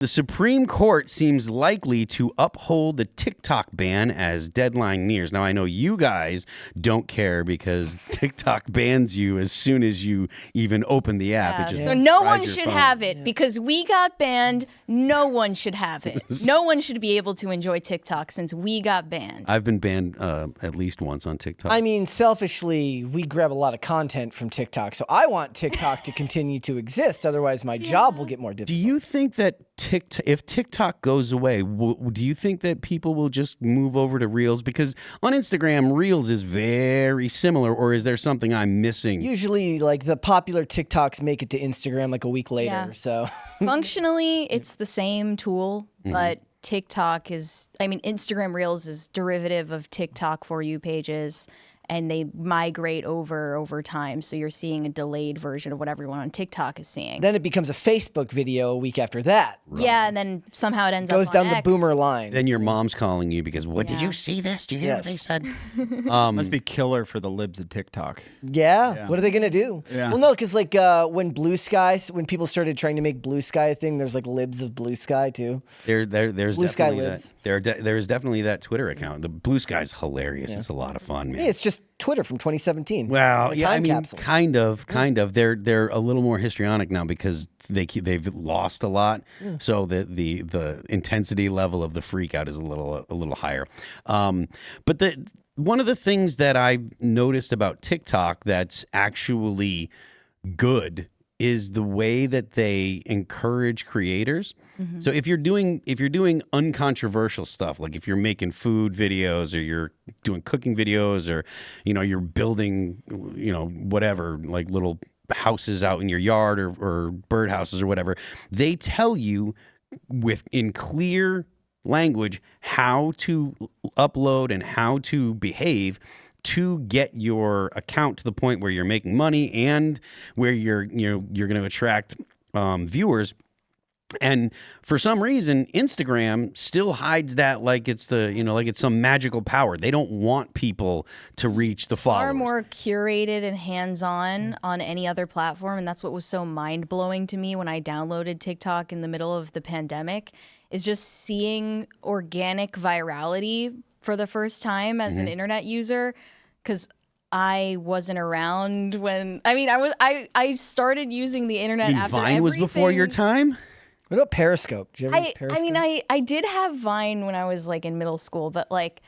The Supreme Court seems likely to uphold the TikTok ban as deadline nears. Now, I know you guys don't care because TikTok bans you as soon as you even open the app. Yeah. It just So no one fries your should phone. have it because we got banned. No one should have it. No one should be able to enjoy TikTok since we got banned. I've been banned at least once on TikTok. I mean, selfishly, we grab a lot of content from TikTok, so I want TikTok to continue to exist. Otherwise, my job will get more difficult. Do you think that if TikTok goes away, do you think that people will just move over to Reels? Because on Instagram, Reels is very similar, or is there something I'm missing? Usually, like, the popular TikToks make it to Instagram like a week later, Yeah. so... Functionally, it's the same tool, but TikTok is, I mean, Instagram Reels is derivative of TikTok For You pages, and they migrate over time. So you're seeing a delayed version of what everyone on TikTok is seeing. Then it becomes a Facebook video a week after that. Yeah, and then somehow it ends Goes up on down the X. boomer line. Then your mom's calling you because, what, did Yeah. you see this? Do you hear what they Yes. said? Must be killer for the libs of TikTok. Yeah. What are they going to do? Yeah. Well, no, because, like, when Blue Sky, when people started trying to make Blue Sky a thing, there's, like, libs of Blue Sky, too. There's Blue Sky definitely libs. that. There's definitely that Twitter account. The Blue Sky's hilarious. It's a lot of fun, man. Yeah, it's just Twitter from 2017. Well, A yeah, I time mean, capsule. kind of. They're a little more histrionic now because they've lost a lot, so the intensity level of the freak out is a little higher. But one of the things that I've noticed about TikTok that's actually good is the way that they encourage creators. So if you're doing uncontroversial stuff, like if you're making food videos or you're doing cooking videos or you're building whatever, like little houses out in your yard or birdhouses or whatever, they tell you in clear language how to upload and how to behave to get your account to the point where you're making money and where you're going to attract viewers. And for some reason, Instagram still hides that like it's like it's some magical power. They don't want people to reach the followers. Far more curated and hands-on on any other platform, and that's what was so mind-blowing to me when I downloaded TikTok in the middle of the pandemic, is just seeing organic virality for the first time as an internet user, because I wasn't around when I started using the internet after Vine was before your time? What about Periscope? Did you ever use Periscope? I did have Vine when I was like in middle school, but like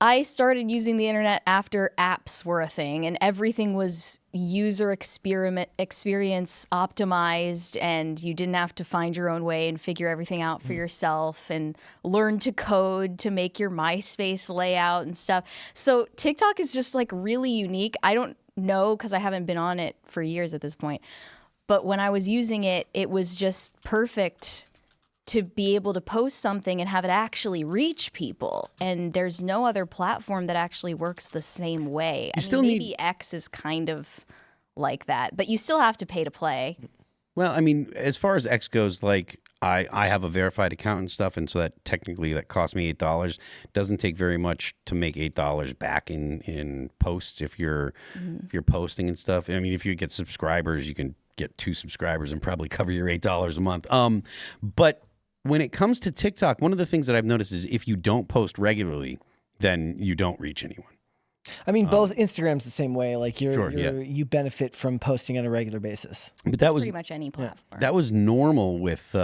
I started using the internet after apps were a thing and everything was user experience optimized, and you didn't have to find your own way and figure everything out for yourself and learn to code to make your MySpace layout and stuff. So TikTok is just like really unique. I don't know because I haven't been on it for years at this point. But when I was using it, it was just perfect to be able to post something and have it actually reach people. And there's no other platform that actually works the same way. Maybe X is kind of like that, but you still have to pay to play. Well, I mean, as far as X goes, like I have a verified account and stuff, and so that technically that cost me $8. Doesn't take very much to make $8 back in posts if you're posting and stuff. I mean, if you get subscribers, you can get 2 subscribers and probably cover your $8 a month. But when it comes to TikTok, one of the things that I've noticed is if you don't post regularly, then you don't reach anyone. I mean, both Instagram's the same way. Like you benefit from posting on a regular basis. But that was Pretty much any platform. that was normal with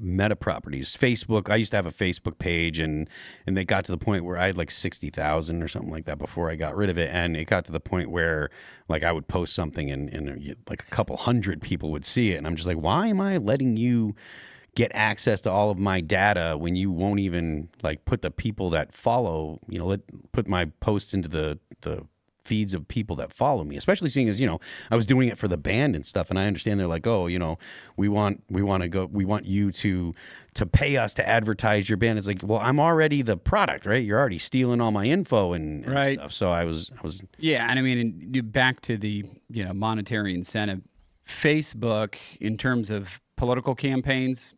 meta properties. Facebook, I used to have a Facebook page, and they got to the point where I had like 60,000 or something like that before I got rid of it. And it got to the point where like I would post something and like a couple hundred people would see it. And I'm just like, why am I letting you get access to all of my data when you won't even like put the people that follow, put my posts into the feeds of people that follow me, especially seeing as, I was doing it for the band and stuff. And I understand they're like, oh, we want you to pay us to advertise your band. It's like, well, I'm already the product, right? You're already stealing all my info and Right. stuff. So I was. Yeah, and I mean, back to the monetary incentive. Facebook, in terms of political campaigns,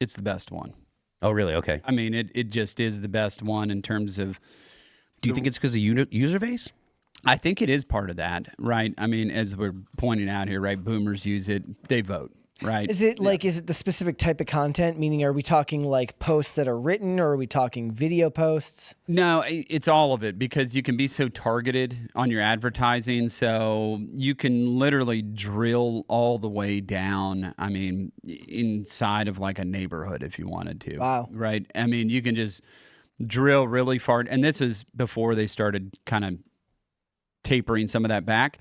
it's the best one. Oh, really? Okay. I mean, it just is the best one in terms of. Do you think it's because of user base? I think it is part of that, right? I mean, as we're pointing out here, right? Boomers use it; they vote. right? Is it is it the specific type of content? Meaning, are we talking like posts that are written, or are we talking video posts? No, it's all of it, because you can be so targeted on your advertising. So you can literally drill all the way down. I mean, inside of like a neighborhood if you wanted to. Wow. Right. I mean, you can just drill really far. And this is before they started kind of tapering some of that back.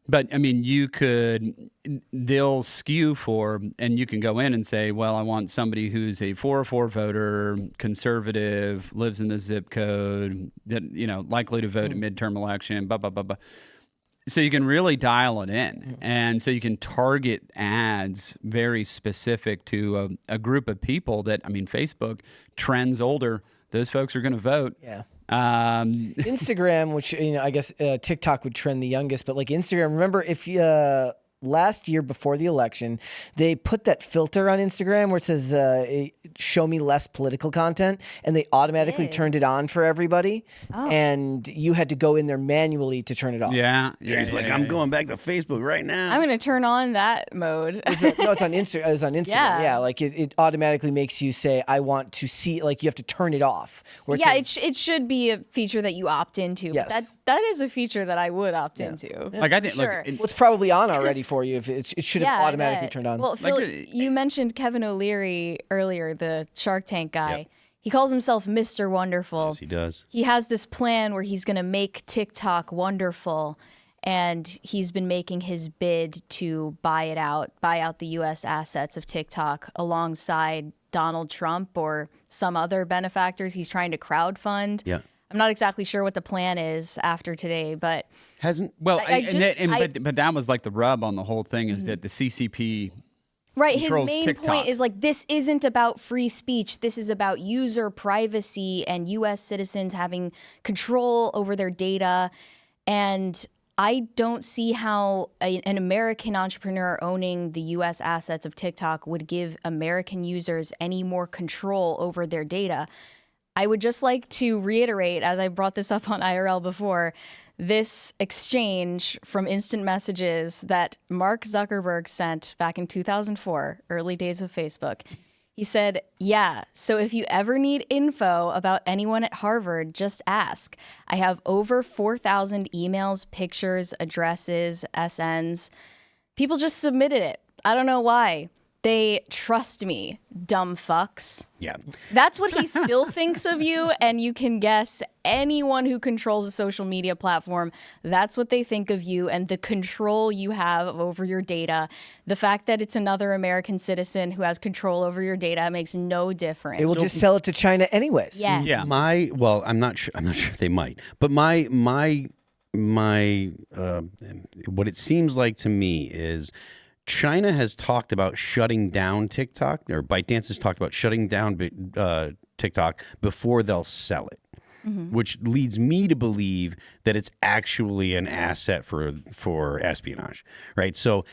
But I mean, they'll skew for, and you can go in and say, well, I want somebody who's a 404 voter, conservative, lives in the zip code, that, likely to vote in midterm election, blah, blah, blah, blah. So you can really dial it in. And so you can target ads very specific to a group of people that, I mean, Facebook trends older. Those folks are going to vote. Yeah. Instagram, which I guess TikTok would trend the youngest, but like Instagram, remember if last year before the election, they put that filter on Instagram where it says show me less political content, and they automatically turned it on for everybody, and you had to go in there manually to turn it off. Yeah. He's like, I'm going back to Facebook right now. I'm going to turn on that mode. No, it's on Instagram. It was on Instagram. Yeah, like it automatically makes you say, I want to see, like you have to turn it off. Where it says, it should be a feature that you opt into. Yes. But that is a feature that I would opt into. Like I think, sure. well, it's probably on already for you. If it should have automatically turned on. Well, Phil, you mentioned Kevin O'Leary earlier, the Shark Tank guy. Yep. He calls himself Mr. Wonderful. Yes, he does. He has this plan where he's going to make TikTok wonderful, and he's been making his bid to buy out the U.S. assets of TikTok alongside Donald Trump or some other benefactors he's trying to crowdfund. Yeah. I'm not exactly sure what the plan is after today, but but that was like the rub on the whole thing is that the CCP his main TikTok. point is like, this isn't about free speech. This is about user privacy and U.S. citizens having control over their data. And I don't see how an American entrepreneur owning the U.S. assets of TikTok would give American users any more control over their data. I would just like to reiterate, as I brought this up on IRL before, this exchange from instant messages that Mark Zuckerberg sent back in 2004, early days of Facebook. He said, yeah, so if you ever need info about anyone at Harvard, just ask. I have over 4,000 emails, pictures, addresses, SNs. People just submitted it. I don't know why. They trust me, dumb fucks. Yeah. That's what he still thinks of you, and you can guess anyone who controls a social media platform, that's what they think of you and the control you have over your data. The fact that it's another American citizen who has control over your data makes no difference. They will just sell it to China anyways. Yes. Yeah. I'm not sure they might, but my what it seems like to me is China has talked about shutting down TikTok, or ByteDance has talked about shutting down TikTok before they'll sell it, which leads me to believe that it's actually an asset for espionage, right? So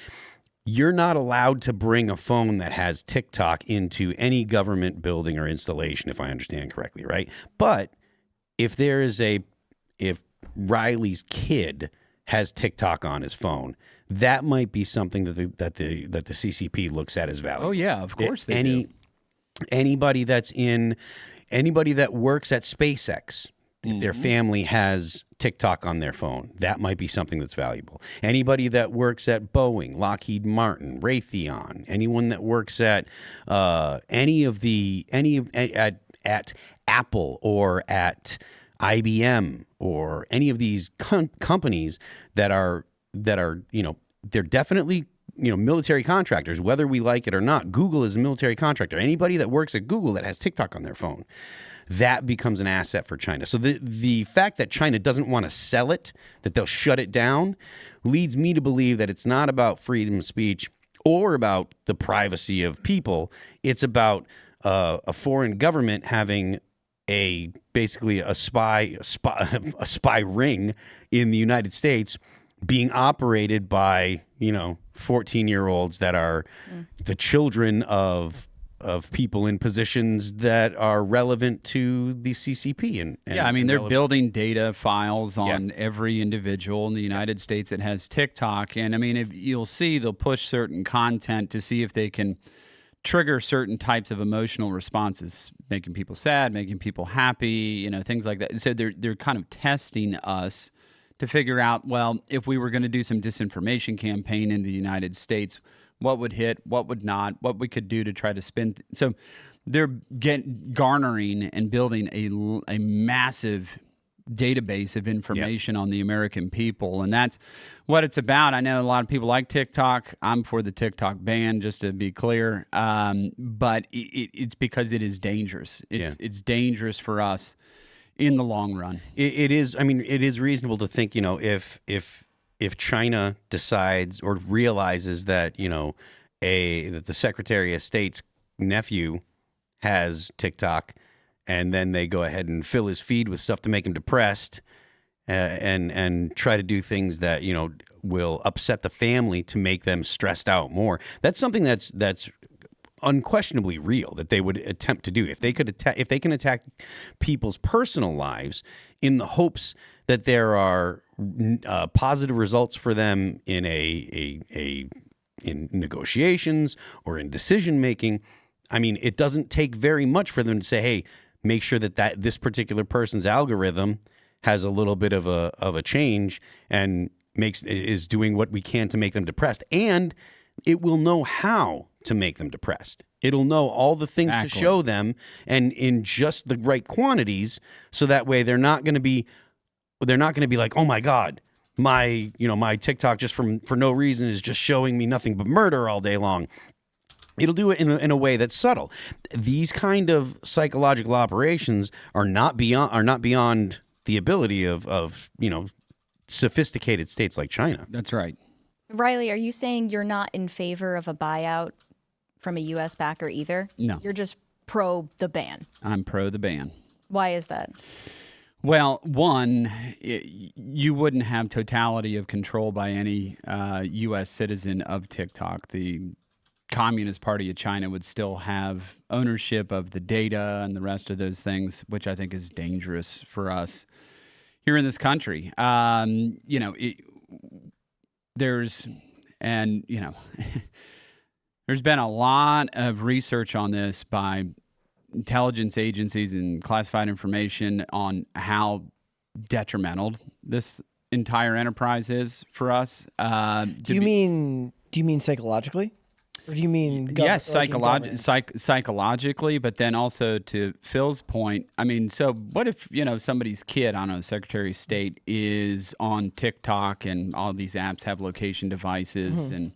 you're not allowed to bring a phone that has TikTok into any government building or installation, if I understand correctly, right? But if Riley's kid has TikTok on his phone, that might be something that the CCP looks at as valuable. Oh yeah, of course they do. Anybody that works at SpaceX, if their family has TikTok on their phone, that might be something that's valuable. Anybody that works at Boeing, Lockheed Martin, Raytheon, anyone that works at at Apple or at IBM or any of these companies that are they're definitely military contractors, whether we like it or not. Google is a military contractor. Anybody that works at Google that has TikTok on their phone, that becomes an asset for China. So the fact that China doesn't want to sell it, that they'll shut it down, leads me to believe that it's not about freedom of speech or about the privacy of people. It's about a foreign government having basically a spy ring in the United States being operated by 14-year-olds that are the children of of people in positions that are relevant to the CCP. And yeah, I mean, they're building data files on Yeah. every individual in the United States that has TikTok. And I mean, if you'll see, they'll push certain content to see if they can trigger certain types of emotional responses, making people sad, making people happy, you know, things like that. So they're kind of testing us to figure out, well, if we were going to do some disinformation campaign in the United States, what would hit, what would not, what we could do to try to spin. So they're garnering and building a massive database of information on the American people. And that's what it's about. I know a lot of people like TikTok. I'm for the TikTok ban, just to be clear. But it's because it is dangerous. It's dangerous for us in the long run. It is. I mean, it is reasonable to think, you know, if China decides or realizes that, you know, that the Secretary of State's nephew has TikTok, and then they go ahead and fill his feed with stuff to make him depressed, and try to do things that, you know, will upset the family to make them stressed out more. That's something that's unquestionably real that they would attempt to do if they can attack people's personal lives in the hopes that there are positive results for them in in negotiations or in decision making. I mean, it doesn't take very much for them to say, hey, make sure that this particular person's algorithm has a little bit of a change and is doing what we can to make them depressed, and it will know how to make them depressed. It'll know all the things to show them, and in just the right quantities, so that way they're not going to be like, oh my God, my TikTok just for no reason is just showing me nothing but murder all day long. It'll do it in a way that's subtle. These kind of psychological operations are not beyond the ability of you know, sophisticated states like China. That's right. Riley, are you saying you're not in favor of a buyout from a U.S. backer either? No. You're just pro the ban. I'm pro the ban. Why is that? Well, one, you wouldn't have totality of control by any U.S. citizen of TikTok. The Communist Party of China would still have ownership of the data and the rest of those things, which I think is dangerous for us here in this country. You know, there's been a lot of research on this by intelligence agencies and classified information on how detrimental this entire enterprise is for us. Do you mean psychologically? Or do you mean yes, psychologically, but then also to Phil's point, I mean, so what if, you know, somebody's kid, I don't know, Secretary of State is on TikTok and all these apps have location devices and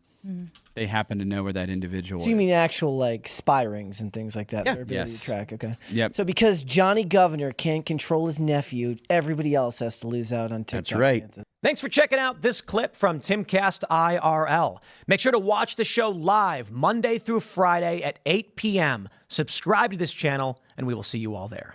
they happen to know where that individual is. So you mean actual like spy rings and things like that? Yeah. Their ability to track. Okay. Yep. So because Johnny Governor can't control his nephew, everybody else has to lose out on TikTok. That's right. Thanks for checking out this clip from Timcast IRL. Make sure to watch the show live Monday through Friday at 8 p.m. Subscribe to this channel, and we will see you all there.